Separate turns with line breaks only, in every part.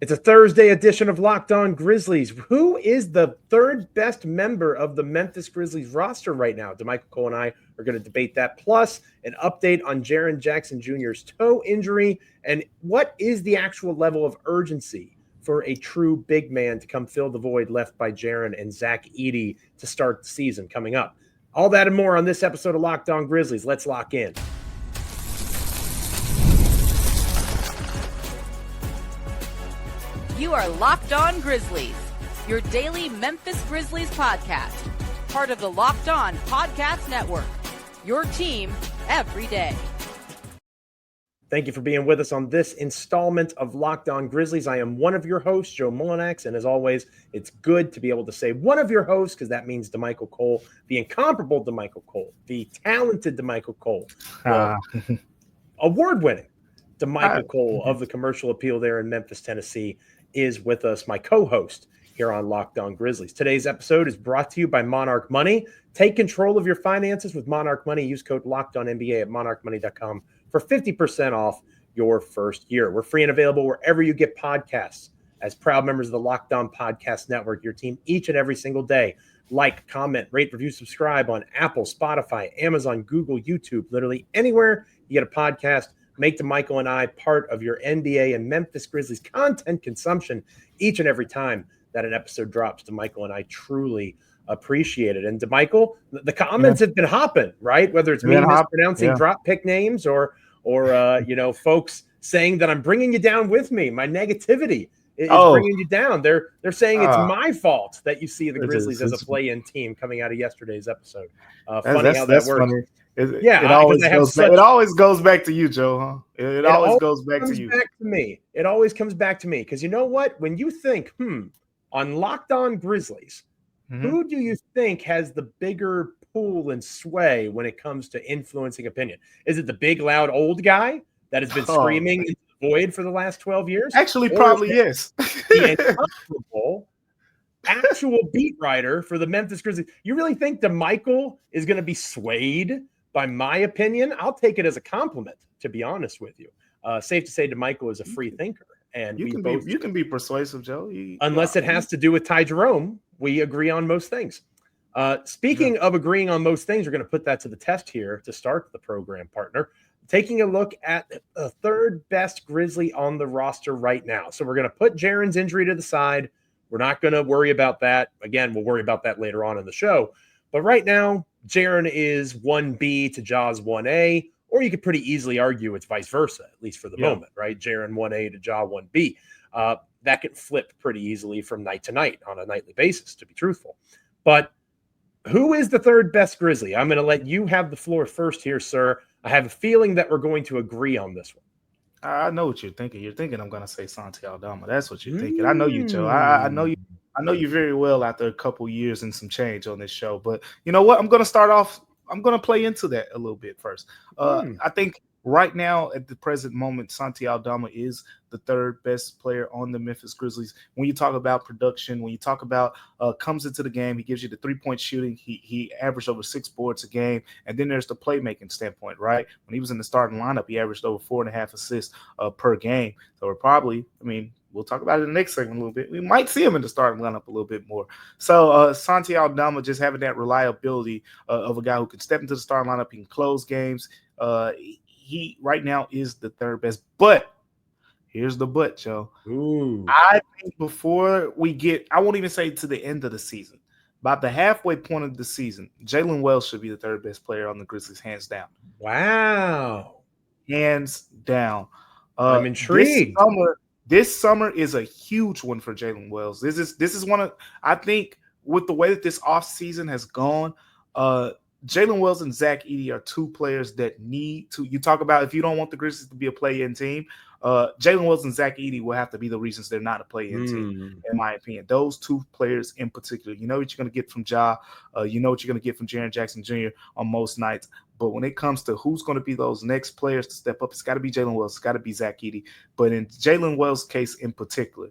It's a Thursday edition of Locked On Grizzlies. Who is the third best member of the Memphis Grizzlies roster right now? Damichael Cole and I are going to debate that, plus an update on Jaren Jackson Jr.'s toe injury and what is the actual level of urgency for a true big man to come fill the void left by Jaren and Zach Edey to start the season coming up. All that and more on this episode of Locked On Grizzlies. Let's lock in.
You are Locked On Grizzlies, your daily Memphis Grizzlies podcast, part of the Locked On Podcast Network, your team every day.
Thank you for being with us on this installment of Locked On Grizzlies. I am one of your hosts, Joe Mullinax, and as always, it's good to be able to say one of your hosts because that means Damichael Cole, the incomparable Damichael Cole, the talented Damichael Cole, award-winning Damichael Cole of the Commercial Appeal there in Memphis, Tennessee, is with us, my co-host here on Locked On Grizzlies. Today's episode is brought to you by Monarch Money. Take control of your finances with Monarch Money. Use code LOCKEDONNBA at monarchmoney.com for 50% off your first year. We're free and available wherever you get podcasts. As proud members of the Locked On Podcast Network, your team each and every single day. Like, comment, rate, review, subscribe on Apple, Spotify, Amazon, Google, YouTube, literally anywhere you get a podcast. Make Damichael and I part of your NBA and Memphis Grizzlies content consumption each and every time that an episode drops. Damichael and I truly appreciate it. And Damichael, the comments have been hopping, right? Whether it's me mispronouncing drop pick names or folks saying that I'm bringing you down with me. My negativity is bringing you down. They're saying it's my fault that you see the Grizzlies as a play-in team coming out of yesterday's episode. Funny how that works.
Funny. It always goes back to you, Joe, huh? It always goes back to you.
It always comes back to me because you know what? When you think, on Locked On Grizzlies, who do you think has the bigger pull and sway when it comes to influencing opinion? Is it the big, loud, old guy that has been screaming into the void for the last 12 years?
Actually, probably yes.
The incomparable actual beat writer for the Memphis Grizzlies. You really think Damichael is going to be swayed by my opinion? I'll take it as a compliment, to be honest with you. Safe to say Damichael is a free thinker. And
you can be persuasive, Joe.
Unless it has to do with Ty Jerome, we agree on most things. Speaking of agreeing on most things, we're going to put that to the test here to start the program, partner. Taking a look at the third best Grizzly on the roster right now. So we're going to put Jaren's injury to the side. We're not going to worry about that. Again, we'll worry about that later on in the show. But right now, Jaren is 1B to Ja's 1A, or you could pretty easily argue it's vice versa, at least for the moment, right? Jaren 1A to Ja 1B. That can flip pretty easily from night to night on a nightly basis, to be truthful. But who is the third best Grizzly? I'm going to let you have the floor first here, sir. I have a feeling that we're going to agree on this one.
I know what you're thinking. You're thinking I'm going to say Santi Aldama. That's what you're thinking. I know you, Joe. I know you. I know you very well after a couple years and some change on this show. But you know what? I'm going to start off. I'm going to play into that a little bit first. I think right now, at the present moment, Santi Aldama is the third best player on the Memphis Grizzlies. When you talk about production, when you talk about comes into the game, he gives you the three-point shooting. He averaged over 6 boards a game. And then there's the playmaking standpoint, right? When he was in the starting lineup, he averaged over 4.5 assists per game. So we're probably, we'll talk about it in the next segment a little bit. We might see him in the starting lineup a little bit more. So Santi Aldama just having that reliability of a guy who can step into the starting lineup, he can close games. He right now is the third best. But here's the but, Joe. I think before we get, I won't even say to the end of the season, about the halfway point of the season, Jalen Wells should be the third best player on the Grizzlies, hands down.
Wow.
Hands down.
I'm intrigued.
This summer is a huge one for Jalen Wells. This is one of, I think, with the way that this offseason has gone, Jalen Wells and Zach Edey are two players that need to, you talk about if you don't want the Grizzlies to be a play-in team, Jalen Wells and Zach Edey will have to be the reasons they're not a play-in team, in my opinion. Those two players in particular, you know what you're going to get from Ja, you know what you're going to get from Jaren Jackson Jr. on most nights. But when it comes to who's going to be those next players to step up, it's got to be Jalen Wells. It's got to be Zach Edey. But in Jalen Wells' case in particular,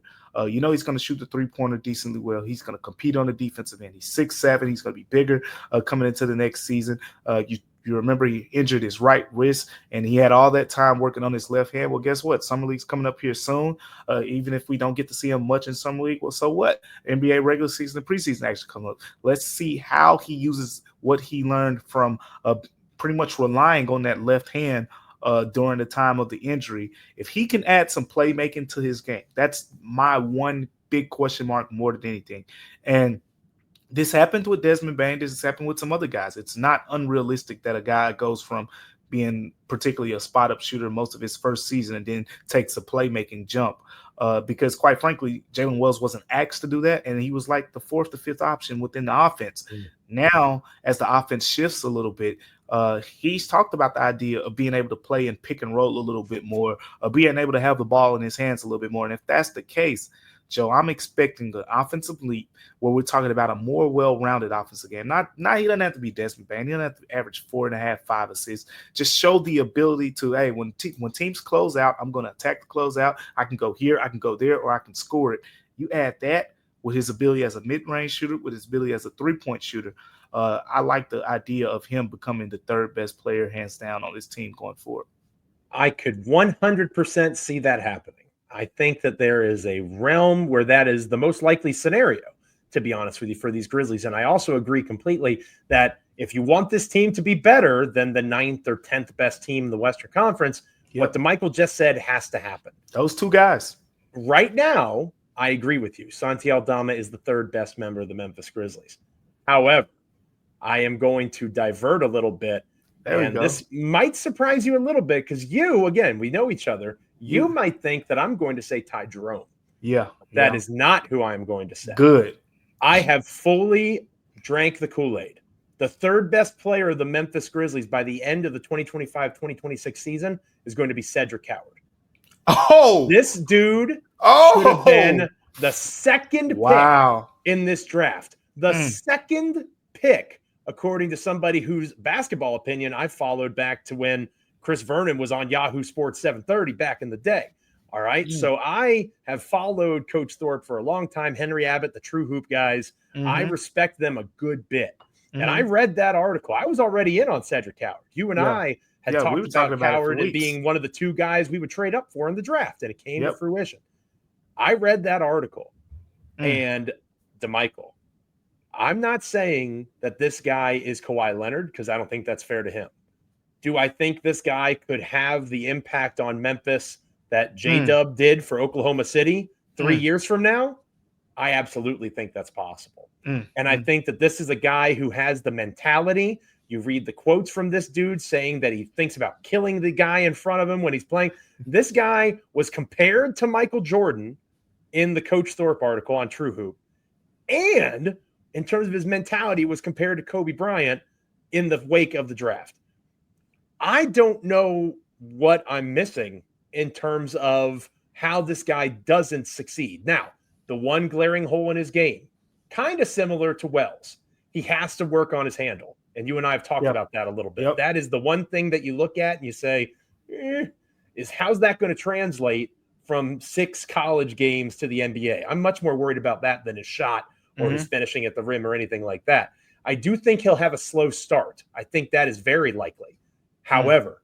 you know he's going to shoot the three-pointer decently well. He's going to compete on the defensive end. He's 6'7". He's going to be bigger coming into the next season. You you remember he injured his right wrist, and he had all that time working on his left hand. Well, guess what? Summer League's coming up here soon. Even if we don't get to see him much in Summer League, well, so what? NBA regular season and preseason actually come up. Let's see how he uses what he learned from pretty much relying on that left hand during the time of the injury. If he can add some playmaking to his game, that's my one big question mark more than anything. And this happened with Desmond Bane. This has happened with some other guys. It's not unrealistic that a guy goes from being particularly a spot-up shooter most of his first season and then takes a playmaking jump. Because quite frankly, Jalen Wells wasn't asked to do that, and he was like the fourth or fifth option within the offense. Now, as the offense shifts a little bit, he's talked about the idea of being able to play and pick and roll a little bit more, being able to have the ball in his hands a little bit more. And if that's the case, Joe, I'm expecting the offensive leap where we're talking about a more well-rounded offensive game. Not he doesn't have to be Desmond Bane. He doesn't have to average 4.5, 5 assists. Just show the ability to, hey, when teams close out, I'm going to attack the closeout. I can go here, I can go there, or I can score it. You add that with his ability as a mid-range shooter, with his ability as a three-point shooter. I like the idea of him becoming the third best player, hands down, on this team going forward.
I could 100% see that happening. I think that there is a realm where that is the most likely scenario, to be honest with you, for these Grizzlies. And I also agree completely that if you want this team to be better than the 9th or 10th best team in the Western Conference, what Damichael just said has to happen.
Those two guys.
Right now, I agree with you. Santi Aldama is the third best member of the Memphis Grizzlies. However, I am going to divert a little bit. And this might surprise you a little bit because you, again, we know each other. You might think that I'm going to say Ty Jerome. That is not who I am going to say.
Good.
I have fully drank the Kool-Aid. The third best player of the Memphis Grizzlies by the end of the 2025-2026 season is going to be Cedric Howard. This dude should have been the second pick in this draft. The second pick, according to somebody whose basketball opinion I followed back to when Chris Vernon was on Yahoo Sports 730 back in the day. All right. So I have followed Coach Thorpe for a long time. Henry Abbott, the True Hoop guys. I respect them a good bit. And I read that article. I was already in on Cedric Howard. You and I had talked about Howard and being one of the two guys we would trade up for in the draft, and it came to fruition. I read that article. And Damichael, I'm not saying that this guy is Kawhi Leonard because I don't think that's fair to him. Do I think this guy could have the impact on Memphis that J-Dub did for Oklahoma City 3 years from now? I absolutely think that's possible. And I think that this is a guy who has the mentality. You read the quotes from this dude saying that he thinks about killing the guy in front of him when he's playing. This guy was compared to Michael Jordan in the Coach Thorpe article on True Hoop. And in terms of his mentality, was compared to Kobe Bryant in the wake of the draft. I don't know what I'm missing in terms of how this guy doesn't succeed. Now, the one glaring hole in his game, kind of similar to Wells. He has to work on his handle. And you and I have talked about that a little bit. That is the one thing that you look at and you say, is how's that going to translate from 6 college games to the NBA? I'm much more worried about that than his shot or his finishing at the rim or anything like that. I do think he'll have a slow start. I think that is very likely. However,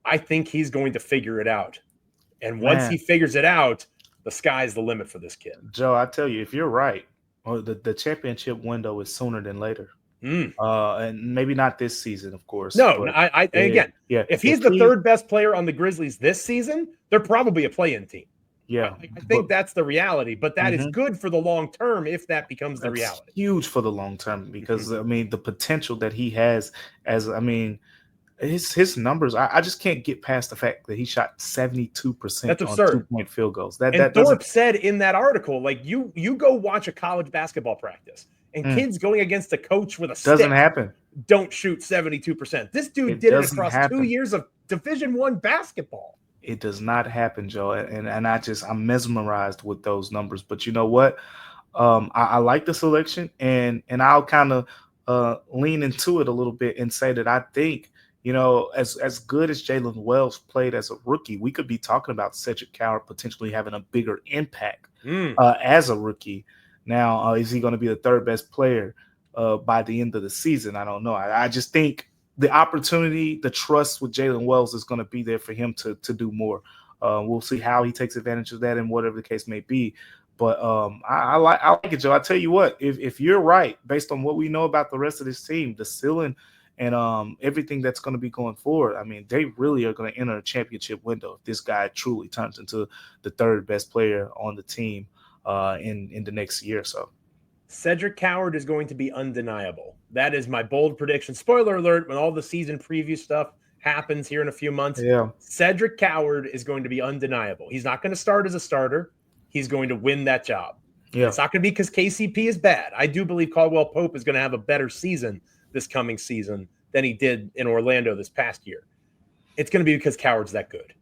I think he's going to figure it out. And once he figures it out, the sky's the limit for this kid.
Joe, I tell you, if you're right, the championship window is sooner than later. And maybe not this season, of course.
No, if he's the third best player on the Grizzlies this season, they're probably a play-in team. I think that's the reality, but that is good for the long term if that becomes the reality.
Huge for the long term because, I mean, the potential that he has his numbers, I just can't get past the fact that he shot 72%
That's
on
absurd.
2-point field goals.
And Thorpe said in that article, like you go watch a college basketball practice and kids going against a coach with a stick
doesn't happen.
Don't shoot 72%. This dude did it across 2 years of Division I basketball.
It does not happen, Joe. And I'm mesmerized with those numbers. But you know what? I like the selection and I'll kind of lean into it a little bit and say that I think, you know, as good as Jalen Wells played as a rookie, we could be talking about Cedric Howard potentially having a bigger impact as a rookie. Now, is he going to be the third best player by the end of the season? I don't know. I just think the opportunity, the trust with Jalen Wells is going to be there for him to do more. We'll see how he takes advantage of that and whatever the case may be. But I like it, Joe. I tell you what, if you're right, based on what we know about the rest of this team, the ceiling and everything that's going to be going forward, I mean, they really are going to enter a championship window if this guy truly turns into the third best player on the team in the next year or so.
Cedric Coward is going to be undeniable. That is my bold prediction. Spoiler alert, when all the season preview stuff happens here in a few months, Cedric Coward is going to be undeniable. He's not going to start as a starter. He's going to win that job. Yeah. It's not going to be because KCP is bad. I do believe Caldwell Pope is going to have a better season this coming season than he did in Orlando this past year. It's going to be because Coward's that good.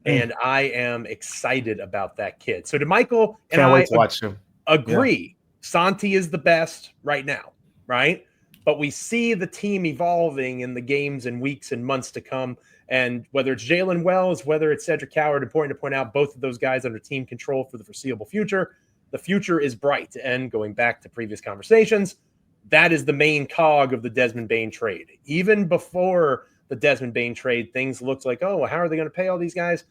And I am excited about that kid. So Damichael and
Can't wait to watch him.
Agree. Yeah. Santi is the best right now, right? But we see the team evolving in the games and weeks and months to come. And whether it's Jalen Wells, whether it's Cedric Coward, important to point out both of those guys under team control for the foreseeable future. The future is bright. And going back to previous conversations, that is the main cog of the Desmond Bane trade. Even before the Desmond Bane trade, things looked like, oh, well, how are they going to pay all these guys?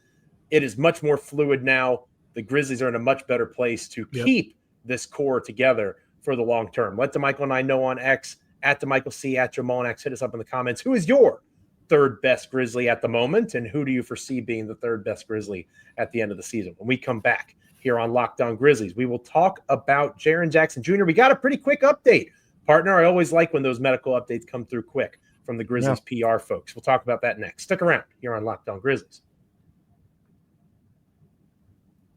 It is much more fluid now. The Grizzlies are in a much better place to keep this core together for the long term. Let Damichael and I know on X, at Damichael C, at Ja Mullinax. Hit us up in the comments. Who is your third best Grizzly at the moment, and who do you foresee being the third best Grizzly at the end of the season? When we come back here on Locked On Grizzlies, we will talk about Jaren Jackson Jr. We got a pretty quick update, partner. I always like when those medical updates come through quick from the Grizzlies PR folks. We'll talk about that next. Stick around here on Locked On Grizzlies.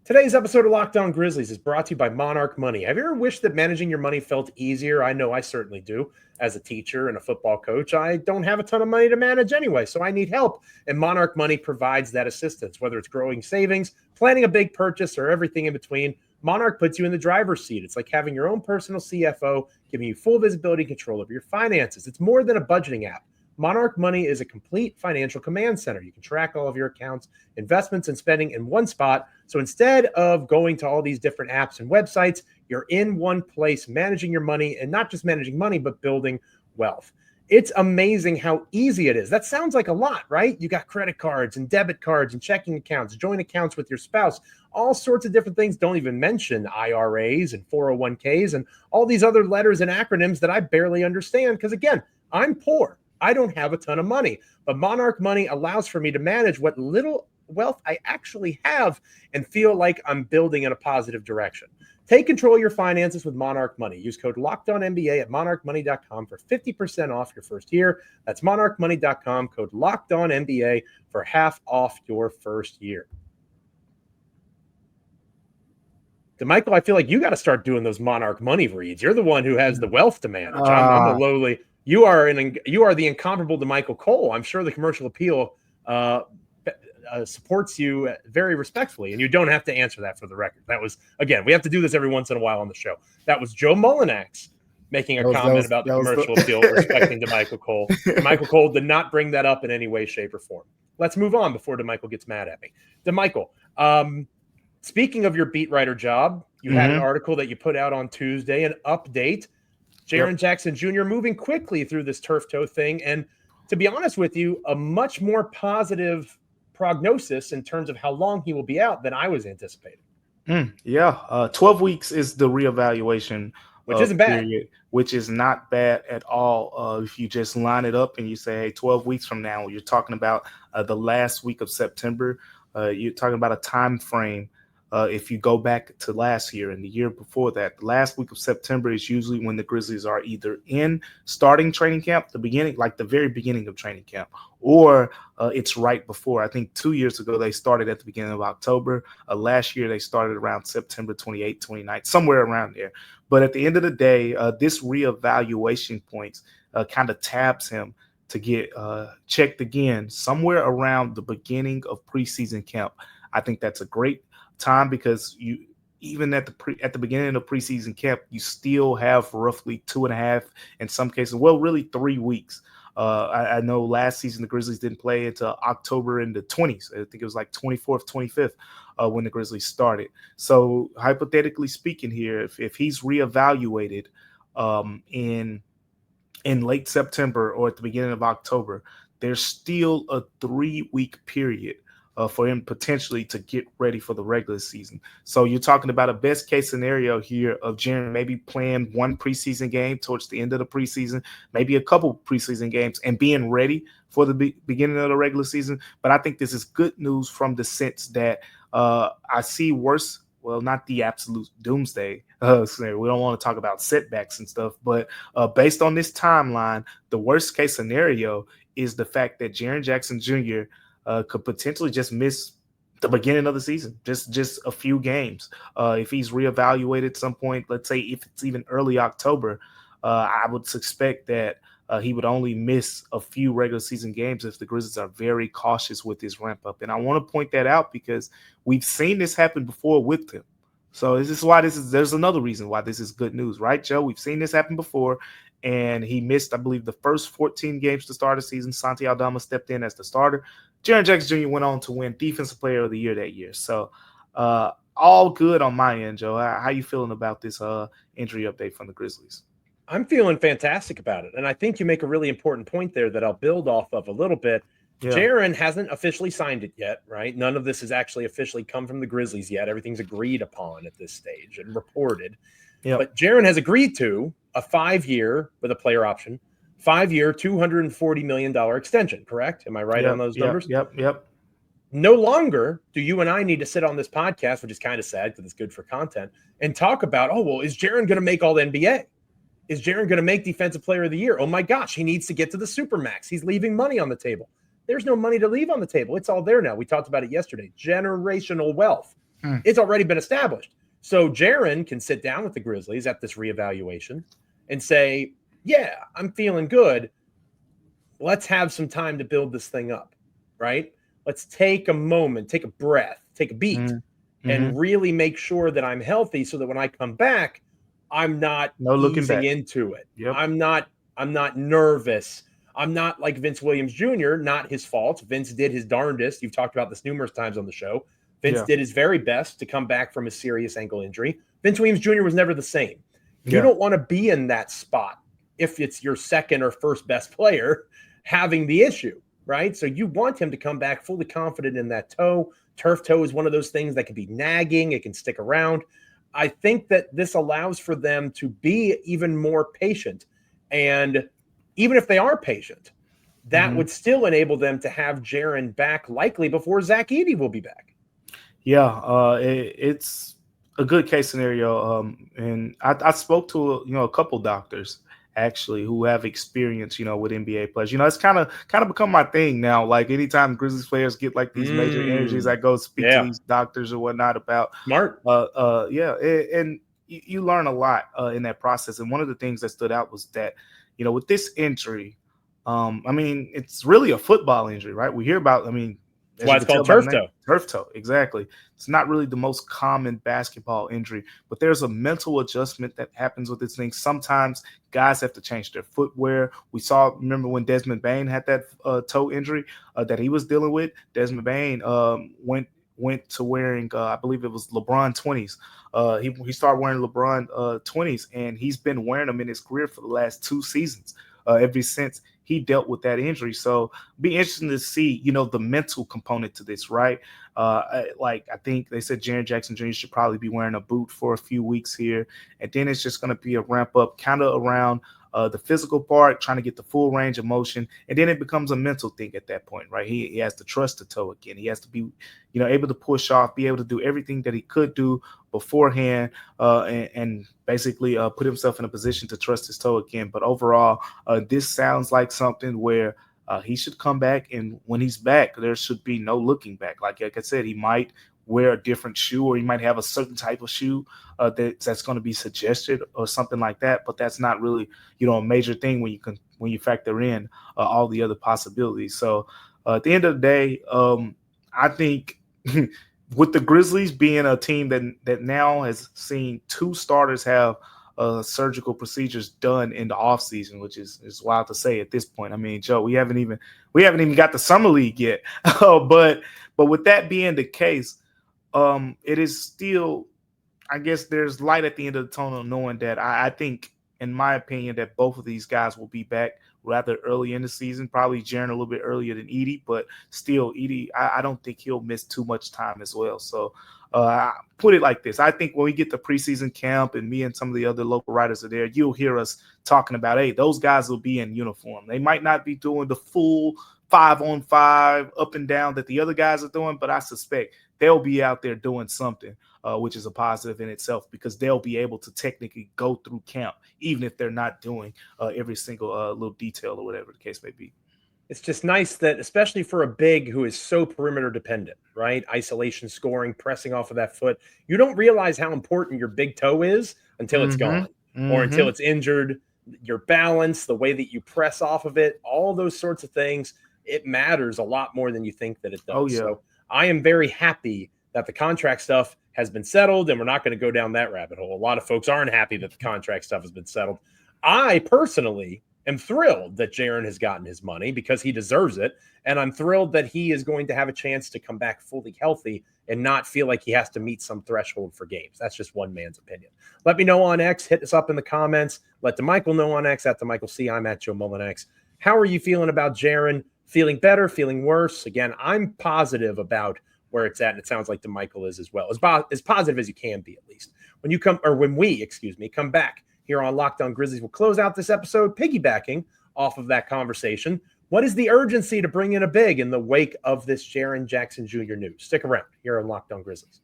Today's episode of Locked On Grizzlies is brought to you by Monarch Money. Have you ever wished that managing your money felt easier? I know I certainly do. As a teacher and a football coach, I don't have a ton of money to manage anyway, so I need help. And Monarch Money provides that assistance. Whether it's growing savings, planning a big purchase, or everything in between, Monarch puts you in the driver's seat. It's like having your own personal CFO, giving you full visibility and control over your finances. It's more than a budgeting app. Monarch Money is a complete financial command center. You can track all of your accounts, investments, and spending in one spot. So instead of going to all these different apps and websites, you're in one place managing your money, and not just managing money, but building wealth. It's amazing how easy it is. That sounds like a lot, right? You got credit cards and debit cards and checking accounts, joint accounts with your spouse, all sorts of different things. Don't even mention IRAs and 401ks and all these other letters and acronyms that I barely understand because, again, I'm poor. I don't have a ton of money, but Monarch Money allows for me to manage what little wealth I actually have and feel like I'm building in a positive direction. Take control of your finances with Monarch Money. Use code LOCKEDONNBA at monarchmoney.com for 50% off your first year. That's monarchmoney.com, code LOCKEDONNBA for half off your first year. Damichael, I feel like you got to start doing those Monarch Money reads. You're the one who has the wealth to manage. I'm a lowly. You are the incomparable Damichael Cole. I'm sure the commercial appeal supports you very respectfully, and you don't have to answer that for the record. That was, again, we have to do this every once in a while on the show. That was Joe Mullinax making a comment about the commercial appeal respecting Damichael Cole. Damichael Cole did not bring that up in any way, shape, or form. Let's move on before Damichael gets mad at me. Damichael, speaking of your beat writer job, you had an article that you put out on Tuesday, an update. Jaren Jackson Jr. moving quickly through this turf toe thing. And to be honest with you, a much more positive prognosis in terms of how long he will be out than I was anticipating.
12 weeks is the reevaluation.
Which isn't bad.
Period, which is not bad at all. If you just line it up and you say, hey, 12 weeks from now, you're talking about the last week of September. You're talking about a time frame. If you go back to last year and the year before that, the last week of September is usually when the Grizzlies are either in starting training camp, the very beginning of training camp, or it's right before. I think 2 years ago, they started at the beginning of October. Last year, they started around September 28th, 29th, somewhere around there. But at the end of the day, this reevaluation points kind of taps him to get checked again somewhere around the beginning of preseason camp. I think that's a great time because you even at the beginning of preseason camp, you still have roughly 2.5, in some cases, well, really 3 weeks. I know last season the Grizzlies didn't play until October in the 20s. I think it was like 24th, 25th when the Grizzlies started. So hypothetically speaking here, if he's reevaluated in in late September or at the beginning of October, there's still a 3-week period for him potentially to get ready for the regular season. So you're talking about a best case scenario here of Jaren maybe playing one preseason game towards the end of the preseason, maybe a couple preseason games, and being ready for the beginning of the regular season. But I think this is good news from the sense that I see worse. Well, not the absolute doomsday scenario. We don't want to talk about setbacks and stuff, but based on this timeline, the worst case scenario is the fact that Jaren Jackson Jr. Could potentially just miss the beginning of the season, just a few games. If he's reevaluated at some point, let's say if it's even early October, I would suspect that he would only miss a few regular season games if the Grizzlies are very cautious with his ramp up. And I want to point that out because we've seen this happen before with him. So this is why there's another reason why this is good news, right, Joe? We've seen this happen before, and he missed, I believe, the first 14 games to start the season. Santi Aldama stepped in as the starter. Jaren Jackson Jr. went on to win Defensive Player of the Year that year. So all good on my end, Joe. How you feeling about this injury update from the Grizzlies?
I'm feeling fantastic about it. And I think you make a really important point there that I'll build off of a little bit. Yeah. Jaren hasn't officially signed it yet, right? None of this has actually officially come from the Grizzlies yet. Everything's agreed upon at this stage and reported. Yep. But Jaren has agreed to a 5-year with a player option, 5-year, $240 million extension, correct? Am I right on those numbers?
Yep.
No longer do you and I need to sit on this podcast, which is kind of sad because it's good for content, and talk about, is Jaren going to make all the NBA? Is Jaren going to make Defensive Player of the Year? Oh my gosh, he needs to get to the Supermax. He's leaving money on the table. There's no money to leave on the table. It's all there now. We talked about it yesterday. Generational wealth. It's already been established. So Jaren can sit down with the Grizzlies at this reevaluation and say, yeah, I'm feeling good. Let's have some time to build this thing up, right? Let's take a moment, take a breath, take a beat, and really make sure that I'm healthy so that when I come back, I'm not easing into it. Yep. I'm not nervous. I'm not like Vince Williams Jr., not his fault. Vince did his darndest. You've talked about this numerous times on the show. Vince did his very best to come back from a serious ankle injury. Vince Williams Jr. was never the same. You don't want to be in that spot if it's your second or first best player having the issue, right? So you want him to come back fully confident in that toe. Turf toe is one of those things that can be nagging. It can stick around. I think that this allows for them to be even more patient. And even if they are patient, that would still enable them to have Jaren back likely before Zach Edey will be back.
Yeah, it's a good case scenario. And I spoke to a couple doctors actually who have experience, with NBA players. It's kind of become my thing now. Like anytime Grizzlies players get like these major injuries, I go speak to these doctors or whatnot about
smart.
And you learn a lot in that process. And one of the things that stood out was that, with this injury, it's really a football injury, right? We hear about,
that's why it's called turf toe.
Turf toe, exactly. It's not really the most common basketball injury, but there's a mental adjustment that happens with this thing. Sometimes guys have to change their footwear. Remember when Desmond Bane had that toe injury that he was dealing with? Desmond Bane went to wearing, I believe it was LeBron 20s. He started wearing LeBron 20s, and he's been wearing them in his career for the last 2 seasons, ever since he dealt with that injury. So be interesting to see, the mental component to this, right? I think they said Jaren Jackson Jr. should probably be wearing a boot for a few weeks here. And then it's just going to be a ramp up kind of around the physical part, trying to get the full range of motion. And then it becomes a mental thing at that point, right? He has to trust the toe again. He has to be, able to push off, be able to do everything that he could do beforehand, and basically put himself in a position to trust his toe again. But overall, this sounds like something where he should come back, and when he's back, there should be no looking back. Like I said, he might wear a different shoe, or he might have a certain type of shoe that's going to be suggested or something like that. But that's not really, a major thing when you factor in all the other possibilities. So at the end of the day, I think with the Grizzlies being a team that now has seen 2 starters have surgical procedures done in the offseason, which is wild to say at this point. Joe, we haven't even got the summer league yet. But with that being the case, it is still, I guess there's light at the end of the tunnel, knowing that I think in my opinion, that both of these guys will be back rather early in the season. Probably Jaren a little bit earlier than Edie, but still, Edie, I don't think he'll miss too much time as well. So I put it like this. I think when we get to preseason camp and me and some of the other local writers are there, you'll hear us talking about, hey, those guys will be in uniform. They might not be doing the full 5-on-5 up and down that the other guys are doing, but I suspect they'll be out there doing something, which is a positive in itself, because they'll be able to technically go through camp, even if they're not doing every single little detail or whatever the case may be.
It's just nice that, especially for a big who is so perimeter dependent, right? Isolation scoring, pressing off of that foot. You don't realize how important your big toe is until it's gone or until it's injured. Your balance, the way that you press off of it, all those sorts of things, it matters a lot more than you think that it does.
Oh, yeah.
So I am very happy that the contract stuff has been settled, and we're not going to go down that rabbit hole. A lot of folks aren't happy that the contract stuff has been settled. I personally am thrilled that Jaren has gotten his money because he deserves it. And I'm thrilled that he is going to have a chance to come back fully healthy and not feel like he has to meet some threshold for games. That's just one man's opinion. Let me know on X. Hit us up in the comments. Let Damichael know on X, at Damichael C. I'm at Joe Mullinax. How are you feeling about Jaren? Feeling better? Feeling worse? Again, I'm positive about where it's at, and it sounds like Damichael is as well. As positive as you can be, at least. When we come back here on Locked On Grizzlies, we'll close out this episode piggybacking off of that conversation. What is the urgency to bring in a big in the wake of this Jaren Jackson Jr. news? Stick around here on Locked On Grizzlies.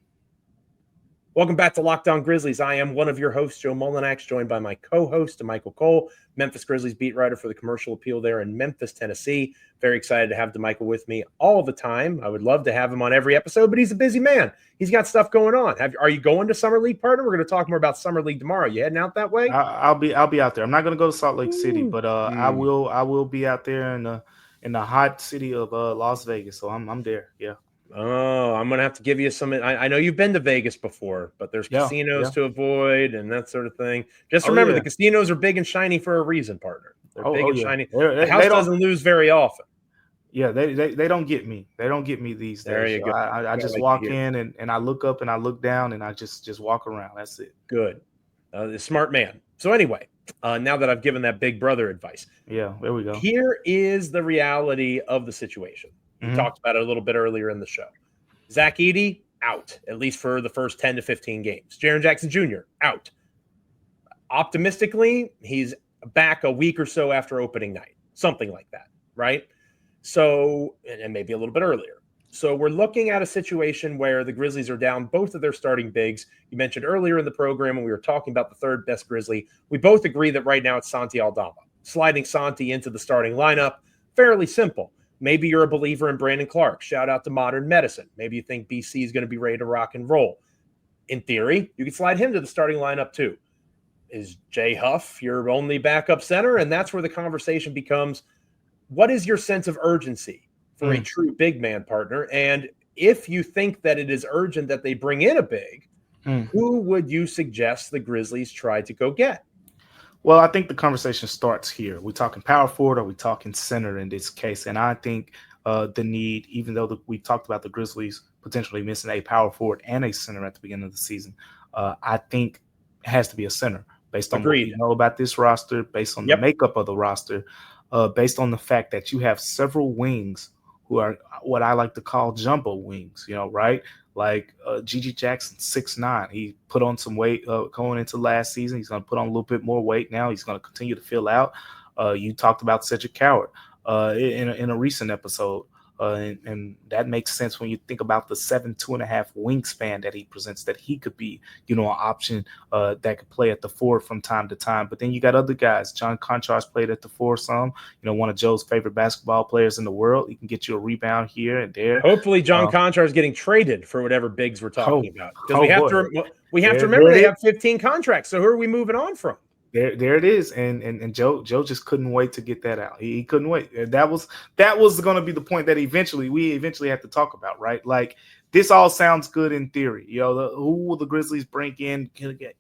Welcome back to Locked On Grizzlies. I am one of your hosts, Joe Mullinax, joined by my co-host, Damichael Cole, Memphis Grizzlies beat writer for the Commercial Appeal there in Memphis, Tennessee. Very excited to have Damichael with me all the time. I would love to have him on every episode, but he's a busy man. He's got stuff going on. Are you going to Summer League, partner? We're going to talk more about Summer League tomorrow. You heading out that way?
I'll be out there. I'm not going to go to Salt Lake City, but I will be out there in the hot city of Las Vegas. So I'm there. Yeah.
Oh, I'm going to have to give you some. I know you've been to Vegas before, but there's casinos to avoid and that sort of thing. Just remember, the casinos are big and shiny for a reason, partner. They're big and shiny. The house doesn't lose very often.
Yeah, they don't get me. They don't get me these days.
There you go.
I just walk in and I look up and I look down and I just walk around. That's it.
Good. Smart man. So anyway, now that I've given that big brother advice.
Yeah, there we go.
Here is the reality of the situation. We talked about it a little bit earlier in the show. Zach Edey, out, at least for the first 10 to 15 games. Jaren Jackson Jr., out. Optimistically, he's back a week or so after opening night. Something like that, right? So, and maybe a little bit earlier. So we're looking at a situation where the Grizzlies are down both of their starting bigs. You mentioned earlier in the program when we were talking about the third best Grizzly, we both agree that right now it's Santi Aldama. Sliding Santi into the starting lineup, fairly simple. Maybe you're a believer in Brandon Clark. Shout out to Modern Medicine. Maybe you think BC is going to be ready to rock and roll. In theory, you can slide him to the starting lineup too. Is Jay Huff your only backup center? And that's where the conversation becomes, what is your sense of urgency for a true big man, partner? And if you think that it is urgent that they bring in a big, who would you suggest the Grizzlies try to go get?
Well, I think the conversation starts here. We're talking power forward or we're talking center in this case. And I think the need, even though we talked about the Grizzlies potentially missing a power forward and a center at the beginning of the season, I think it has to be a center based on what we know about this roster, based on the makeup of the roster, based on the fact that you have several wings who are what I like to call jumbo wings, right? Like Gigi Jackson, 6'9". He put on some weight going into last season. He's going to put on a little bit more weight now. He's going to continue to fill out. You talked about Cedric Coward in a recent episode. And that makes sense when you think about the 7'2.5" wingspan that he presents, that he could be, an option that could play at the 4 from time to time. But then you got other guys. John Contrast played at the 4 some, one of Joe's favorite basketball players in the world. He can get you a rebound here and there.
Hopefully John Contrast is getting traded for whatever bigs we're talking about. Because we have to remember they have 15 contracts. So who are we moving on from?
There it is, and Joe just couldn't wait to get that out. He couldn't wait. That was going to be the point that we eventually have to talk about, right? Like, this all sounds good in theory. Who will the Grizzlies bring in?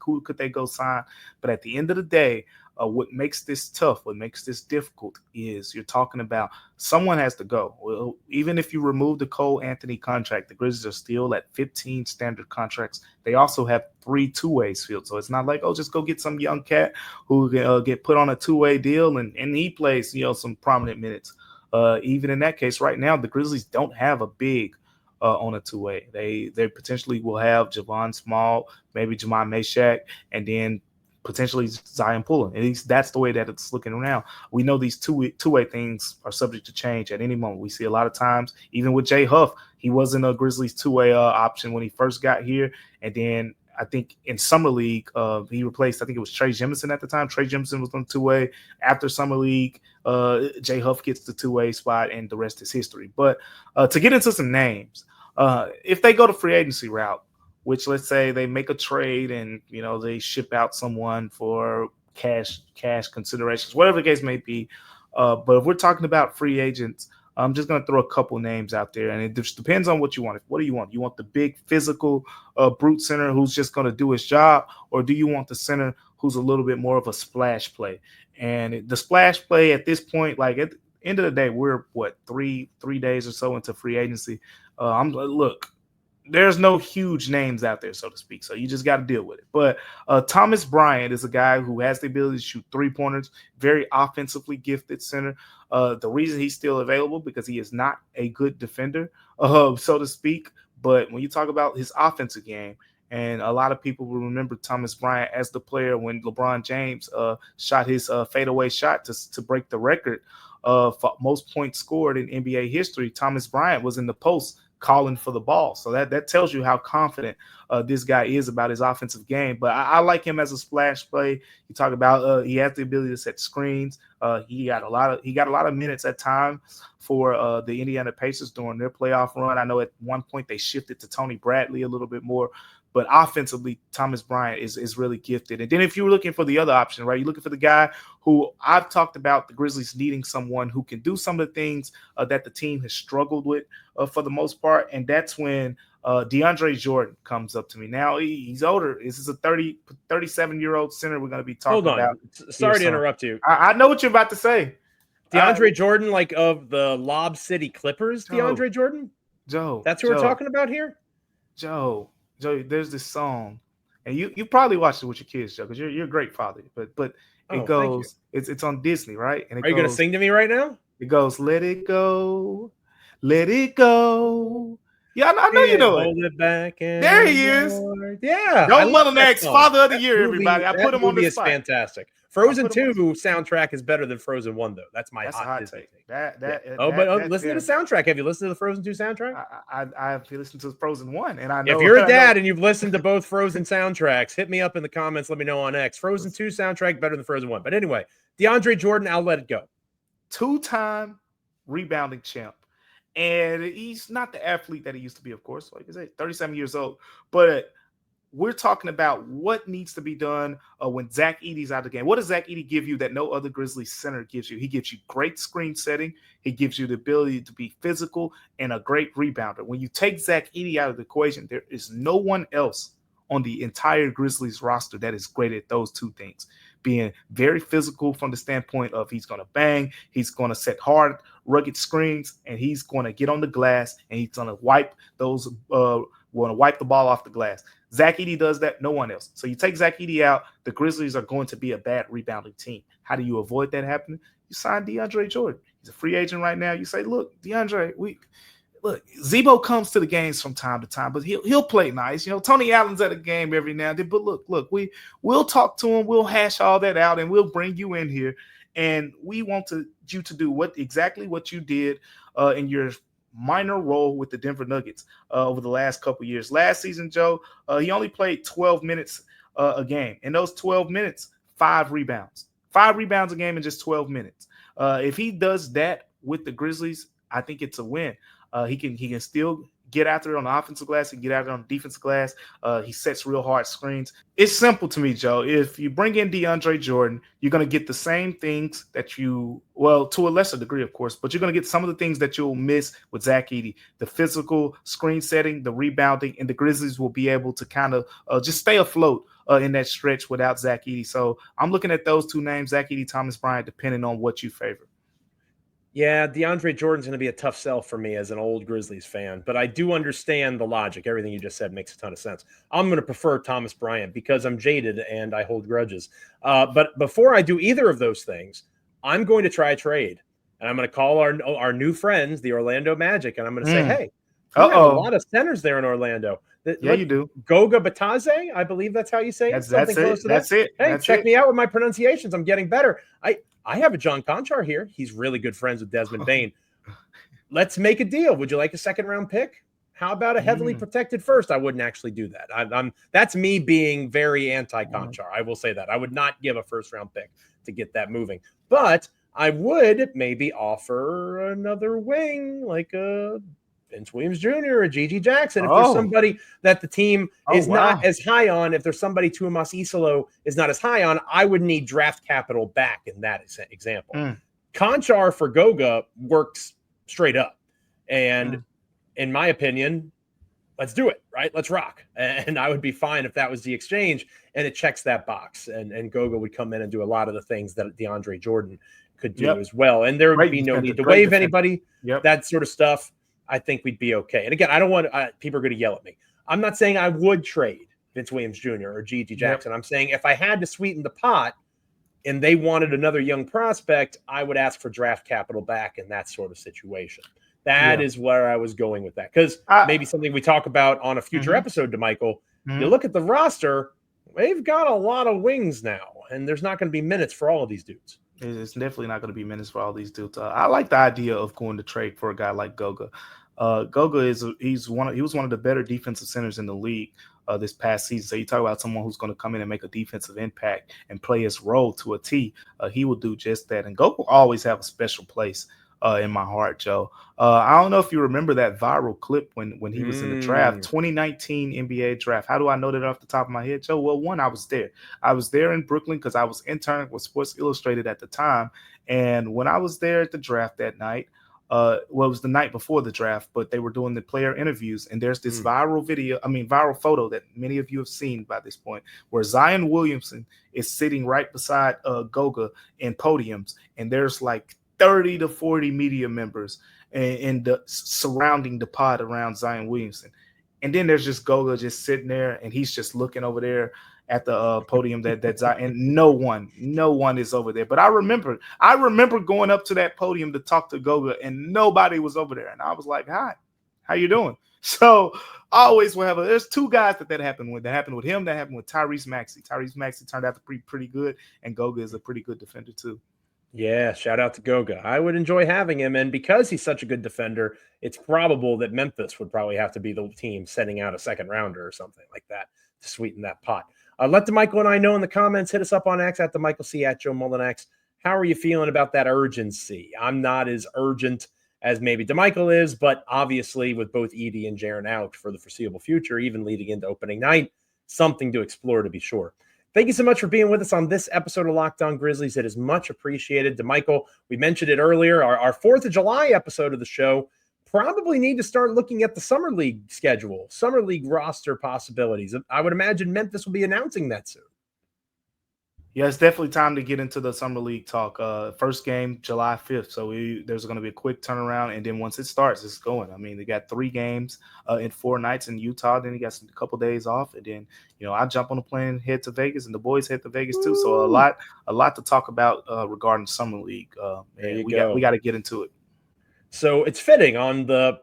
Who could they go sign? But at the end of the day, What makes this tough, what makes this difficult is you're talking about someone has to go. Well, even if you remove the Cole Anthony contract, the Grizzlies are still at 15 standard contracts. They also have 3 two-ways filled. So it's not like, oh, just go get some young cat who can get put on a two-way deal and he plays, some prominent minutes. Even in that case, right now, the Grizzlies don't have a big on a two-way. They potentially will have Javon Small, maybe Jamal Meshack, and then potentially Zion Pullen. At least that's the way that it's looking around. We know these two-way things are subject to change at any moment. We see a lot of times, even with Jay Huff, he wasn't a Grizzlies two-way option when he first got here. And then I think in Summer League, he replaced, I think it was Trey Jemison at the time. Trey Jemison was on two-way. After Summer League, Jay Huff gets the two-way spot, and the rest is history. But to get into some names, if they go the free agency route, which let's say they make a trade and, they ship out someone for cash considerations, whatever the case may be. But if we're talking about free agents, I'm just going to throw a couple names out there, and it just depends on what you want. What do you want? You want the big physical brute center who's just going to do his job, or do you want the center who's a little bit more of a splash play? And the splash play at this point, like at the end of the day, we're three days or so into free agency. Look, there's no huge names out there, so to speak. So you just got to deal with it. But Thomas Bryant is a guy who has the ability to shoot three-pointers, very offensively gifted center. The reason he's still available because he is not a good defender, so to speak. But when you talk about his offensive game, and a lot of people will remember Thomas Bryant as the player when LeBron James shot his fadeaway shot to break the record for most points scored in NBA history. Thomas Bryant was in the post calling for the ball. So that tells you how confident this guy is about his offensive game. But I like him as a splash play. You talk about he has the ability to set screens. He got a lot of minutes at time for the Indiana Pacers during their playoff run. I know at one point they shifted to Tony Bradley a little bit more. But offensively, Thomas Bryant is really gifted. And then if you were looking for the other option, right, you're looking for the guy who I've talked about the Grizzlies needing someone who can do some of the things that the team has struggled with for the most part. And that's when DeAndre Jordan comes up to me. Now, he's older. This is a 37-year-old center we're going to be talking about.
Hold on. Sorry to interrupt you.
I know what you're about to say.
DeAndre Jordan, like of the Lob City Clippers, DeAndre Jordan?
Joe.
That's who we're talking about here?
Joe, there's this song, and you probably watched it with your kids, Joe, because you're a great father. But it goes, it's on Disney, right? And
are you going to sing to me right now?
It goes, let it go, let it go. Yeah, I know you know it.
Hold it back. And
there he is.
Yeah.
Joe Mullinax, Father of the Year, everybody. I put him on the spot.
That movie is fantastic. Frozen 2 soundtrack is better than Frozen 1, though. That's my hot
take.
Listen to the soundtrack. Have you listened to the Frozen 2 soundtrack?
I've listened to Frozen 1, and I know.
If you're a dad and you've listened to both Frozen soundtracks, hit me up in the comments. Let me know on X. Frozen 2 soundtrack better than Frozen 1. But anyway, DeAndre Jordan, I'll let it go.
2-time rebounding champ. And he's not the athlete that he used to be, of course. Like I said, 37 years old. But we're talking about what needs to be done when Zach Edey's out of the game. What does Zach Edey give you that no other Grizzlies center gives you? He gives you great screen setting. He gives you the ability to be physical and a great rebounder. When you take Zach Edey out of the equation, there is no one else on the entire Grizzlies roster that is great at those two things. Being very physical from the standpoint of he's going to bang, he's going to set hard, rugged screens, and he's going to get on the glass, and he's going to wipe those, wipe the ball off the glass. Zach Edey does that, no one else. So you take Zach Edey out, the Grizzlies are going to be a bad rebounding team. How do you avoid that happening? You sign DeAndre Jordan. He's a free agent right now. You say, look, DeAndre, look, Zebo comes to the games from time to time, but he'll play nice. Tony Allen's at a game every now and then. But look, we'll talk to him. We'll hash all that out, and we'll bring you in here. And we want you to do exactly what you did in your minor role with the Denver Nuggets over the last couple years. Last season, Joe, he only played 12 minutes a game. In those 12 minutes, 5 rebounds. 5 rebounds a game in just 12 minutes. If he does that with the Grizzlies, I think it's a win. He can still get after it on the offensive glass and get after it on the defensive glass. He sets real hard screens. It's simple to me, Joe. If you bring in DeAndre Jordan, you're going to get the same things that to a lesser degree, of course, but you're going to get some of the things that you'll miss with Zach Edey. The physical screen setting, the rebounding, and the Grizzlies will be able to kind of just stay afloat in that stretch without Zach Edey. So I'm looking at those two names, Zach Edey, Thomas Bryant, depending on what you favor.
Yeah, DeAndre Jordan's going to be a tough sell for me as an old Grizzlies fan, but I do understand the logic. Everything you just said makes a ton of sense. I'm going to prefer Thomas Bryant because I'm jaded and I hold grudges. But before I do either of those things, I'm going to try a trade. And I'm going to call our new friends, the Orlando Magic, and I'm going to say, hey, you have a lot of centers there in Orlando.
Yeah, you do.
Goga Batadze, I believe that's how you say it.
That's it. That's it.
Hey, check me out with my pronunciations. I'm getting better. I have a John Conchar here. He's really good friends with Desmond Bane. Let's make a deal. Would you like a second-round pick? How about a heavily protected first? I wouldn't actually do that. That's me being very anti-Conchar. I will say that. I would not give a first-round pick to get that moving. But I would maybe offer another wing, like a Vince Williams Jr. or Gigi Jackson. If there's somebody that the team is not as high on, if there's somebody Tuomas Isolo is not as high on, I would need draft capital back in that example. Conchar for Goga works straight up. And in my opinion, let's do it, right? Let's rock. And I would be fine if that was the exchange and it checks that box. And Goga would come in and do a lot of the things that DeAndre Jordan could do as well. And there would be no need to waive anybody, that sort of stuff. I think we'd be okay. And again, I don't want people are going to yell at me. I'm not saying I would trade Vince Williams Jr. or Gigi Jackson. I'm saying if I had to sweeten the pot and they wanted another young prospect, I would ask for draft capital back in that sort of situation. That is where I was going with that. Because maybe something we talk about on a future episode, Damichael, you look at the roster, they've got a lot of wings now, and there's not going to be minutes for all of these dudes.
It's definitely not going to be minutes for all these dudes. I like the idea of going to trade for a guy like Goga. Goga he was one of the better defensive centers in the league this past season. So you talk about someone who's going to come in and make a defensive impact and play his role to a T. He will do just that. And Goga will always have a special place in my heart, Joe. I don't know if you remember that viral clip when he was in the draft, 2019 NBA draft. How do I know that off the top of my head, Joe? Well, one, I was there. I was there in Brooklyn because I was interning with Sports Illustrated at the time. And when I was there at the draft that night, it was the night before the draft, but they were doing the player interviews. And there's this viral photo that many of you have seen by this point, where Zion Williamson is sitting right beside Goga in podiums. And there's like 30 to 40 media members and surrounding the pod around Zion Williamson. And then there's just Goga just sitting there, and he's just looking over there at the podium that Zion, and no one is over there. But I remember going up to that podium to talk to Goga, and nobody was over there. And I was like, hi, how you doing? So always will have there's two guys that happened with. That happened with him, that happened with Tyrese Maxey. Tyrese Maxey turned out to be pretty good, and Goga is a pretty good defender too.
Yeah, shout out to Goga. I would enjoy having him, and because he's such a good defender, it's probable that Memphis would probably have to be the team sending out a second rounder or something like that to sweeten that pot. Let Damichael and I know in the comments. Hit us up on X at Damichael C at Joe Mullinax. How are you feeling about that urgency? I'm not as urgent as maybe Damichael is, but obviously with both Edey and Jaren out for the foreseeable future, even leading into opening night, something to explore to be sure. Thank you so much for being with us on this episode of Locked On Grizzlies. It is much appreciated. Damichael, we mentioned it earlier, our 4th of July episode of the show. Probably need to start looking at the Summer League schedule, Summer League roster possibilities. I would imagine Memphis will be announcing that soon.
Yeah, it's definitely time to get into the Summer League talk. First game, July 5th. So there's going to be a quick turnaround. And then once it starts, it's going. I mean, they got 3 games in 4 nights in Utah. Then you got a couple days off. And then, I jump on a plane, head to Vegas, and the boys head to Vegas too. So a lot to talk about regarding Summer League. And we got to get into it.
So it's fitting on the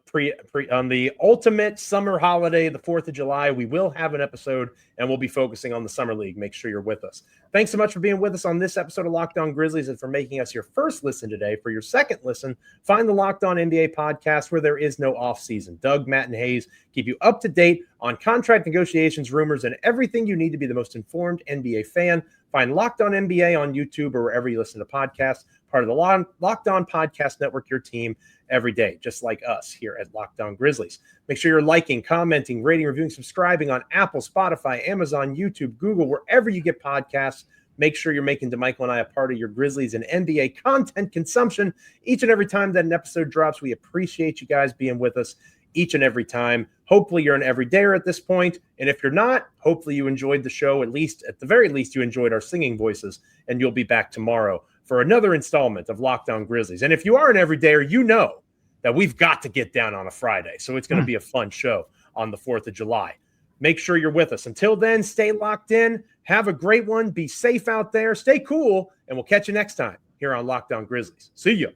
on the ultimate summer holiday, the 4th of July. We will have an episode, and we'll be focusing on the Summer League. Make sure you're with us. Thanks so much for being with us on this episode of Locked On Grizzlies and for making us your first listen today. For your second listen, find the Locked On NBA podcast where there is no offseason. Doug, Matt, and Hayes keep you up to date on contract negotiations, rumors, and everything you need to be the most informed NBA fan. Find Locked On NBA on YouTube or wherever you listen to podcasts. Part of the Locked On Podcast Network, your team every day, just like us here at Locked On Grizzlies. Make sure you're liking, commenting, rating, reviewing, subscribing on Apple, Spotify, Amazon, YouTube, Google, wherever you get podcasts. Make sure you're making Damichael and I a part of your Grizzlies and NBA content consumption each and every time that an episode drops. We appreciate you guys being with us each and every time. Hopefully you're an everydayer at this point. And if you're not, hopefully you enjoyed the show. At the very least, you enjoyed our singing voices, and you'll be back tomorrow for another installment of Locked On Grizzlies. And if you are an everydayer, you know that we've got to get down on a Friday. So it's going to be a fun show on the 4th of July. Make sure you're with us. Until then, stay locked in. Have a great one. Be safe out there. Stay cool. And we'll catch you next time here on Locked On Grizzlies. See you.